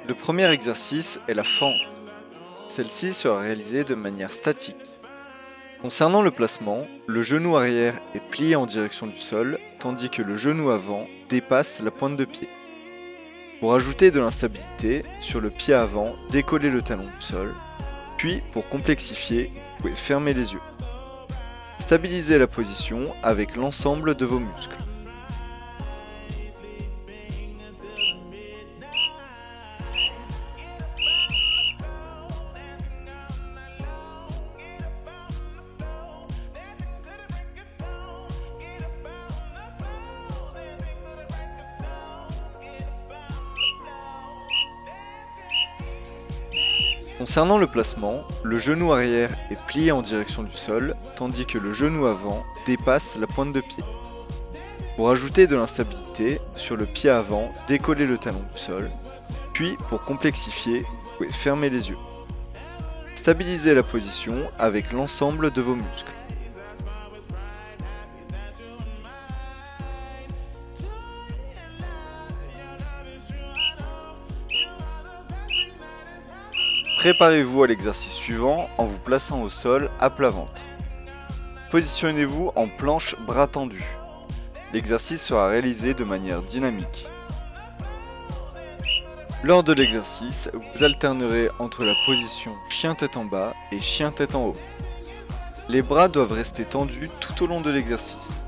Le premier exercice est la fente. Celle-ci sera réalisée de manière statique. Concernant le placement, le genou arrière est plié en direction du sol, tandis que le genou avant dépasse la pointe de pied. Pour ajouter de l'instabilité, sur le pied avant, décollez le talon du sol, puis pour complexifier, vous pouvez fermer les yeux. Stabilisez la position avec l'ensemble de vos muscles. Concernant le placement, le genou arrière est plié en direction du sol, tandis que le genou avant dépasse la pointe de pied. Pour ajouter de l'instabilité, sur le pied avant, décollez le talon du sol, puis pour complexifier, vous pouvez fermer les yeux. Stabilisez la position avec l'ensemble de vos muscles. Préparez-vous à l'exercice suivant en vous plaçant au sol à plat ventre. Positionnez-vous en planche bras tendus. L'exercice sera réalisé de manière dynamique. Lors de l'exercice, vous alternerez entre la position chien tête en bas et chien tête en haut. Les bras doivent rester tendus tout au long de l'exercice.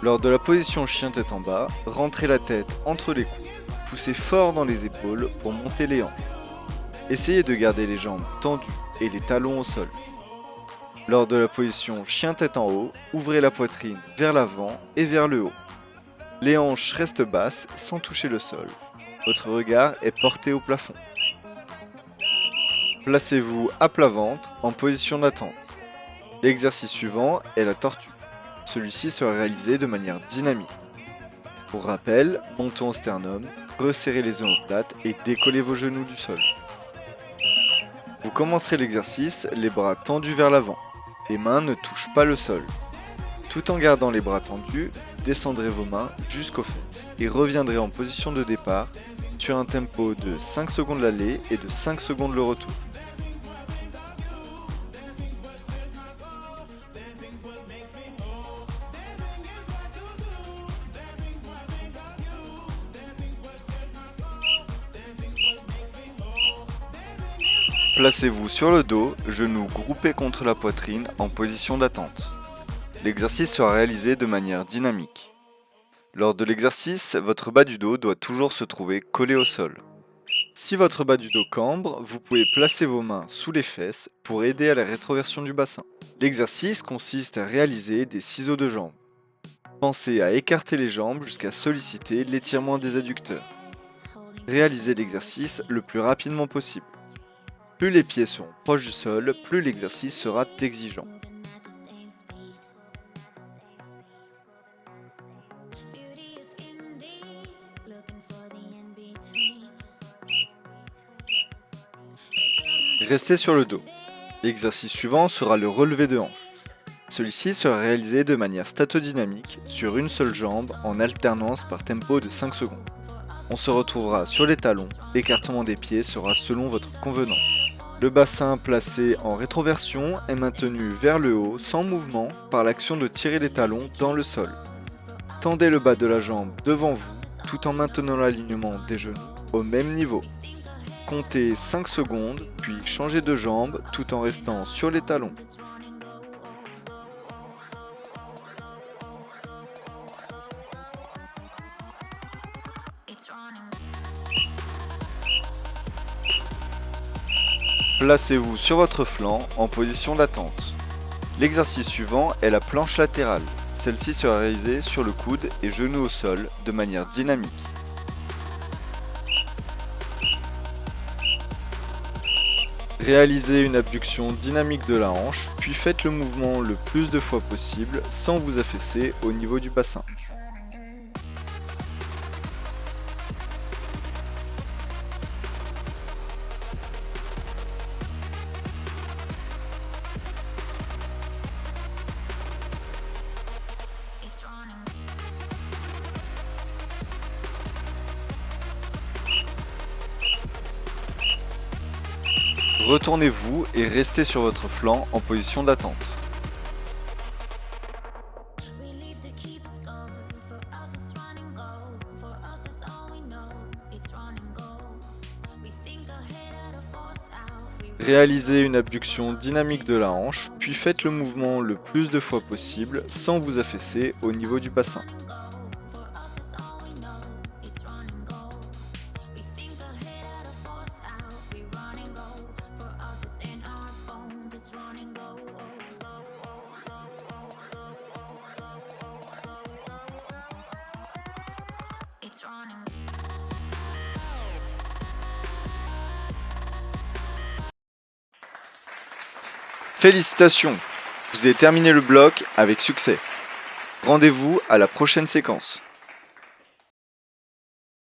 Lors de la position chien tête en bas, rentrez la tête entre les coudes, poussez fort dans les épaules pour monter les hanches. Essayez de garder les jambes tendues et les talons au sol. Lors de la position chien tête en haut, ouvrez la poitrine vers l'avant et vers le haut. Les hanches restent basses sans toucher le sol. Votre regard est porté au plafond. Placez-vous à plat ventre en position d'attente. L'exercice suivant est la tortue. Celui-ci sera réalisé de manière dynamique. Pour rappel, montons au sternum, resserrez les omoplates et décollez vos genoux du sol. Vous commencerez l'exercice les bras tendus vers l'avant. Les mains ne touchent pas le sol. Tout en gardant les bras tendus, vous descendrez vos mains jusqu'aux fesses et reviendrez en position de départ sur un tempo de 5 secondes l'aller et de 5 secondes le retour. Placez-vous sur le dos, genoux groupés contre la poitrine en position d'attente. L'exercice sera réalisé de manière dynamique. Lors de l'exercice, votre bas du dos doit toujours se trouver collé au sol. Si votre bas du dos cambre, vous pouvez placer vos mains sous les fesses pour aider à la rétroversion du bassin. L'exercice consiste à réaliser des ciseaux de jambes. Pensez à écarter les jambes jusqu'à solliciter l'étirement des adducteurs. Réalisez l'exercice le plus rapidement possible. Plus les pieds seront proches du sol, plus l'exercice sera exigeant. Restez sur le dos. L'exercice suivant sera le relevé de hanche. Celui-ci sera réalisé de manière statodynamique sur une seule jambe en alternance par tempo de 5 secondes. On se retrouvera sur les talons, l'écartement des pieds sera selon votre convenance. Le bassin placé en rétroversion est maintenu vers le haut sans mouvement par l'action de tirer les talons dans le sol. Tendez le bas de la jambe devant vous tout en maintenant l'alignement des genoux au même niveau. Comptez 5 secondes puis changez de jambe tout en restant sur les talons. Placez-vous sur votre flanc en position d'attente. L'exercice suivant est la planche latérale. Celle-ci sera réalisée sur le coude et genou au sol de manière dynamique. Réalisez une abduction dynamique de la hanche, puis faites le mouvement le plus de fois possible sans vous affaisser au niveau du bassin. Retournez-vous et restez sur votre flanc en position d'attente. Réalisez une abduction dynamique de la hanche, puis faites le mouvement le plus de fois possible sans vous affaisser au niveau du bassin. Félicitations, vous avez terminé le bloc avec succès. Rendez-vous à la prochaine séquence.